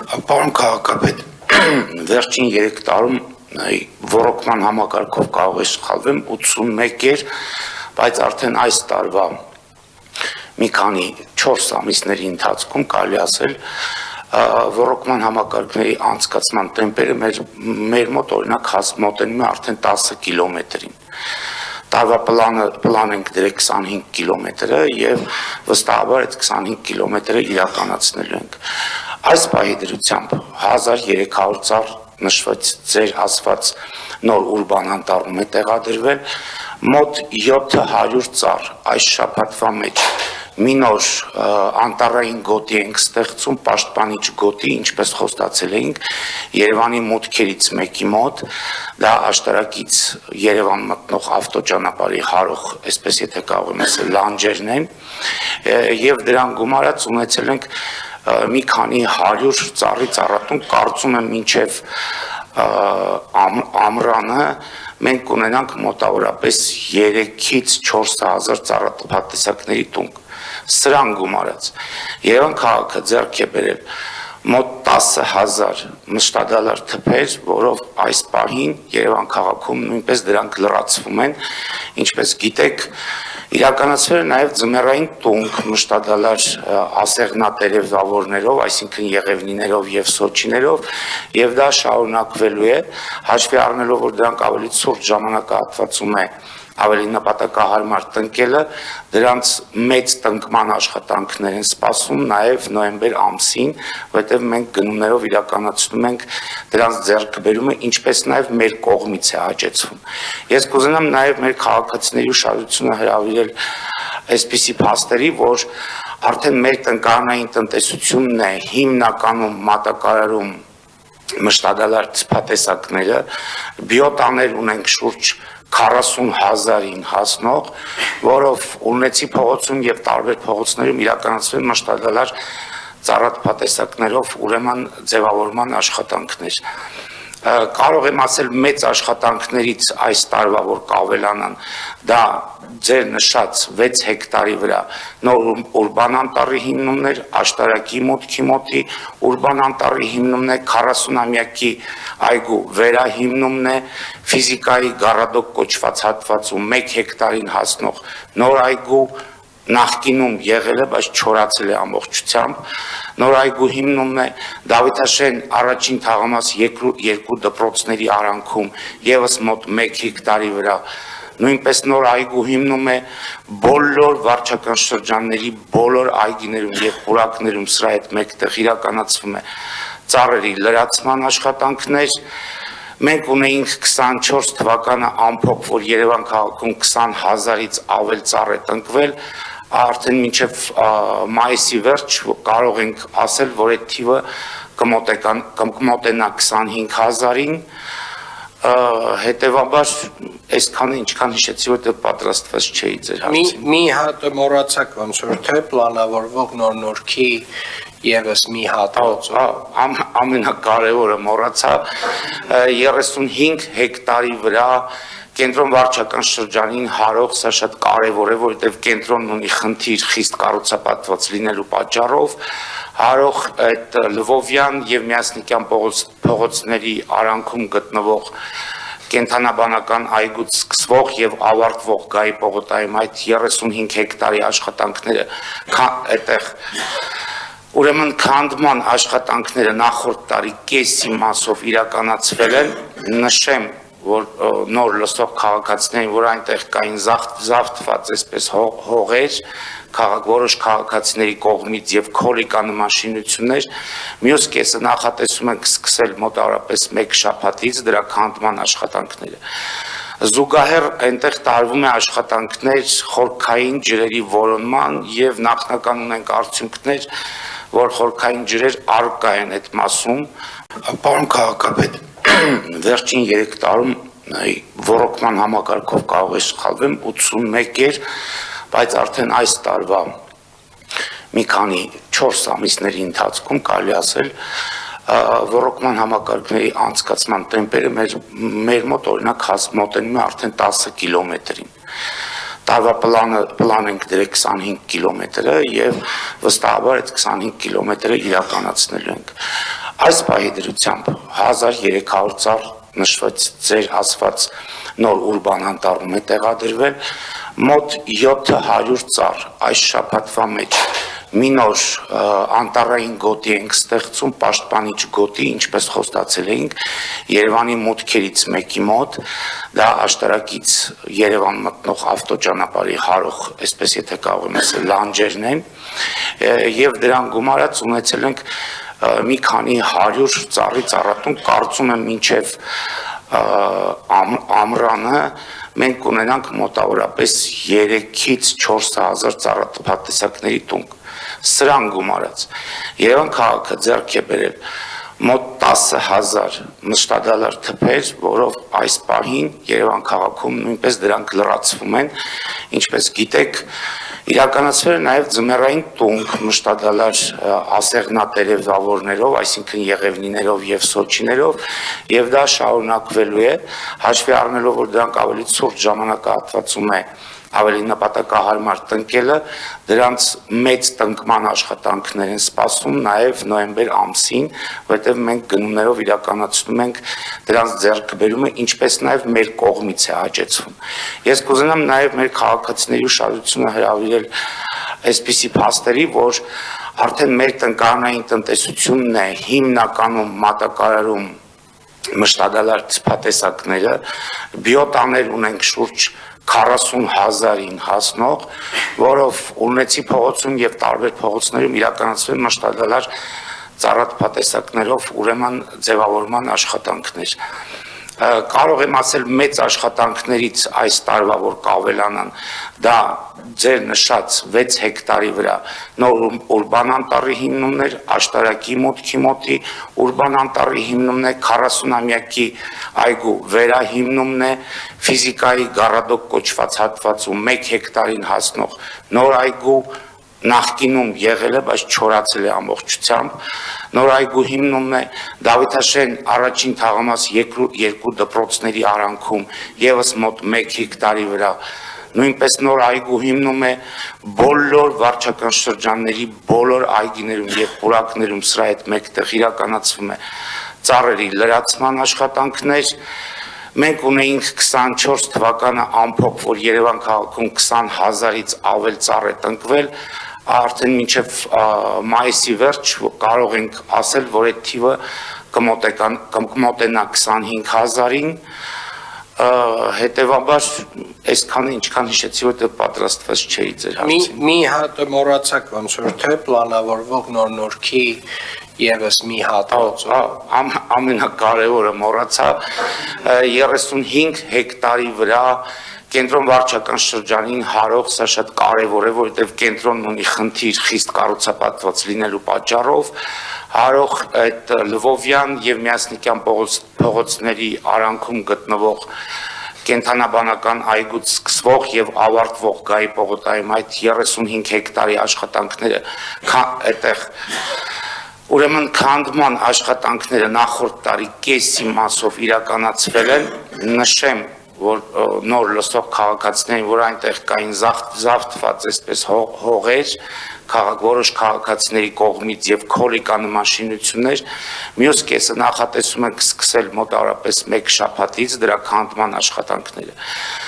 Պարոն քաղաքապետ, վերջին 3 տարում ոռոգման համակարգով կարող է սխալվեմ 81 էր, բայց արդեն այս տարվա մի քանի 4 ամիսների ընթացքում կարելի ասել ոռոգման համակարգների անցկացման տեմպերը մեր մոտ օրինակ մոտենում է արդեն 10 կիլոմետրին։ Տարվա պլան ենք դրել 25 կիլոմետրը եւ վստահաբար այդ 25 կիլոմետրը իրականացնելու ենք։ Այս պահի դրությամբ 1300 ծառ նշված ձեր ասված նոր ուրբան անտառում է տեղադրվել, մոտ 700 ծառ այս շաբաթվա մեջ մի նոր անտառային գոտի ենք ստեղծում, պաշտպանիչ գոտի, ինչպես խոստացել էինք, Երևանի մուտքերից մեկի մոտ, դա աշտարակից Երևան մտնող ավտոճանապարհի հարող, այսպես եթե կարող եմ ասել, լանջերն են, եւ դրան գումարած ունեցել ենք մի քանի 100 ծառի ծառատուն, կարծում եմ մինչև ամռանը մենք կունենանք մոտավորապես 3-ից 4,000 ծառատեսակների տուն։ Սրան գումարած Երևան քաղաքը ձեռք է բերել մոտ 10,000 մշտադալար թփեր, որով այս պահին Երևան քաղաքում նույնպես դրանք լրացվում են, ինչպես գիտեք, իրականացվել է նաև ձմեռային տունք մշտադալար ասեղնատերևավորներով, այսինքն եղևնիներով եւ սոճիներով, եւ դա շարունակվելու է, հաշվի առնելով, որ դրանք ավելի ցուրտ ժամանակահատվածում է ավելի նպատակահարմար տնկելը, դրանց մեծ տնկման աշխատանքներ են սպասում նաև նոյեմբեր ամսին, որտեղ մենք գնումներով իրականացնում ենք դրանց ձեռքբերումը, ինչպես նաև մեր կողմից է հաճեցվում։ Ես կուզենամ նաև մեր քաղաքացիների ուշադրությունը հրավիրել այսպիսի փաստերի, որ արդեն մեր տնկարանային տնտեսությունն է հիմնականում մատակարարում մշտադալար ցփատեսակները, բիոտաներ ունենք շուրջ 40,000-ին հասնող, որով ունեցի փողոցում եւ տարբեր փողոցներում իրականացվել մշտադալար ծառատեսակներով ուրեմն ձևավորման աշխատանքներ։ Կարող եմ ասել մեծ աշխատանքներից այս տարվա որ կավելանան, դա ձեր նշած 6 հեկտարի վրա նոր ուրբան անտառի հիմնումներ, աշտարակի մուտքի մոտի ուրբան անտառի հիմնումն է, 40-ամյակի այգու վերահիմնումն է, ֆիզիկայի գարադոկ կոչված հատվածում 1 հեկտարին հասնող նոր այգու նախկինում եղել է, բայց չորացել է ամբողջությամբ, նոր այգու հիմնումն է, Դավիթաշեն առաջին թաղամաս 2 դպրոցների արանքում եւս մոտ 1 հեկտարի վրա նույնպես նոր այգու հիմնում է, բոլոր վարչական շրջանների բոլոր այգիներում եւ պուրակներում սրա հետ մեկտեղ իրականացվում է ծառերի լրացման աշխատանքներ։ Մենք ունեինք 24 թվականը ամփոփ, որ Երևան քաղաքում 20,000-ից ավել ծառ է տնկվել, արդեն մինչև մայիսի վերջ կարող ենք ասել, որ այդ թիվը կմոտենա 25,000-ին, հետևաբար այսքանը ինչքան հիշեցի, որ դե պատրաստված չէի ձեր հարցին։ Մի հատ մոռացաք ոնց որ թե պլանավորվող նոր-նորքի եւս մի հատված։ Ամենակարևորը մոռացա 35 հեկտարի վրա կենտրոն վարչական շրջանին հարող, սա շատ կարևոր է, որովհետև կենտրոնն ունի խնդիր խիստ կառուցապատված լինելու պատճառով, հարող այդ Լվովյան եւ Միասնիկյան փողոցների արանքում գտնվող կենթանաբանական այգուց սկսվող եւ ավարտվող Գայի պողոտայում այդ 35 հեկտարի աշխատանքները այդտեղ ուրեմն քանդման աշխատանքները նախորդ տարի կեսի մասով իրականացվել են, նշեմ, որ նոր լսող քաղաքացիներին, որ այնտեղ կային զավթված այսպես հողեր, որոշ քաղաքացիների կողմից եւ քոլիկանման շինություններ, մյուս կեսը նախատեսում ենք սկսել մոտավորապես 1 շաբաթից դրա քանդման աշխատանքները։ Զուգահեռ այնտեղ տարվում է աշխատանքներ խորքային ջրերի որոնման եւ նախնական ունենք արդյունքներ, որ խորքային ջրեր առկա են այդ մասում։ Պարոն քաղաքապետ, վերջին 3 տարում ոռոգման համակարգով կարող է սխալվեմ 81 էր, բայց արդեն այս տարվա մի քանի 4 ամիսների ընթացքում կարելի ասել ոռոգման համակարգների անցկացման տեմպերը մեր մոտ օրինակ մոտենում է արդեն 10 կիլոմետրին։ Տարվա պլան ենք դրել 25 կիլոմետրը եւ վստահաբար այդ 25 կիլոմետրը իրականացնելու ենք։ Այս պահի դրությամբ 1300 ծառ նշված ձեր ասված նոր ուրբան անտառում է տեղադրվել, մոտ 700 ծառ այս շաբաթվա մեջ մի նոր անտառային գոտի ենք ստեղծում, պաշտպանիչ գոտի, ինչպես խոստացել էինք, Երևանի մուտքերից մեկի մոտ, դա աշտարակից Երևան մտնող ավտոճանապարհի հարող, այսպես եթե կարող եմ ասել, լանջերն են, եւ դրան գումարած ունեցել ենք մի քանի 100 ծառի ծառատուն, կարծում եմ մինչև ամռանը մենք ունենանք մոտավորապես 3-ից 4,000 ծառատպատեսակների տուն։ Սրան գումարած Երևան քաղաքը ձեռք է բերել մոտ 10,000 մշտադալար թփեր, որով այս պահին Երևան քաղաքում նույնպես դրանք լրացվում են, ինչպես գիտեք, իրականացվել է նաև ձմեռային տունք մշտադալար ասեղնատերևավորներով, այսինքն եղևնիներով եւ սոճիներով, եւ դա շարունակվելու է, հաշվի առնելով, որ դրանք ավելի ցուրտ ժամանակահատվածում է ավելի նպատակահարմար տնկելը, դրանց մեծ տնկման աշխատանքներ են սպասում նաև նոյեմբեր ամսին, որտեղ մենք գնումներով իրականացնում ենք դրանց ձեռքբերումը, ինչպես նաև մեր կողմից է հաճեցվում։ Ես կուզենամ նաև մեր քաղաքացիների ուշադրությունը հրավիրել այսպիսի փաստերի, որ արդեն մեր տնկանային տնտեսությունն է հիմնականում մատակարարում մշտադալար ցփատեսակները, բիոտաներ ունենք շուրջ 40,000-ին հասնող, որով ունեցի փողոցում եւ տարբեր փողոցներում իրականացվել մշտադալար ծառատպատեսակներով ուրեմն ձևավորման աշխատանքներ։ Կարող եմ ասել մեծ աշխատանքներից այս տարվա որ կավելանան, դա ձեր նշած 6 հեկտարի վրա նոր ուրբան անտառի հիմնումներ, աշտարակի մուտքի մոտի ուրբան անտառի հիմնումն է, 40-ամյակի այգու վերահիմնումն է, ֆիզիկայի գարադոկ կոչված հատվածում 1 հեկտարին հասնող նոր այգու նախկինում եղել է, բայց չորացել է ամբողջությամբ, նոր այգու հիմնումն է, Դավիթաշեն առաջին թաղամաս երկու դպրոցների արանքում եւս մոտ 1 հեկտարի վրա նույնպես նոր այգու հիմնում է, բոլոր վարչական շրջանների բոլոր այգիներում եւ պուրակներում սրա հետ մեկտեղ իրականացվում է ծառերի լրացման աշխատանքներ։ Մենք ունեինք 24 թվականը ամփոփ, որ Երևան քաղաքում 20,000-ից ավել ծառ է տնկվել, արդեն մինչև մայիսի վերջ կարող ենք ասել, որ այդ թիվը կմոտենա 25,000-ին, հետևաբար այսքանը ինչքան հիշեցի, որտեղ պատրաստված չէի ձեր հարցին։ Մի հատ մոռացաք ոնց որ թե պլանավորվող նոր-նորքի եւս մի հատ ամենակարևորը մոռացա 35 հեկտարի վրա կենտրոն վարչական շրջանին հարող, սա շատ կարևոր է, որովհետև կենտրոնն ունի խնդիր խիստ կառուցապատված լինելու պատճառով, հարող այդ Լվովյան եւ Միասնիկյան փողոցների արանքում գտնվող կենթանաբանական այգուց սկսվող եւ ավարտվող Գայի պողոտայում այդ 35 հեկտարի աշխատանքները այդտեղ ուրեմն քանդման աշխատանքները նախորդ տարի կեսի մասով իրականացվել են, նշեմ, որ նոր լսող քաղաքացիներին, որ այնտեղ կային զավթված այսպես հողեր, որոշ քաղաքացիների կողմից եւ քոլիկանման շինություններ, մյուս կեսը նախատեսում ենք սկսել մոտավորապես 1 շաբաթից դրա քանդման աշխատանքները։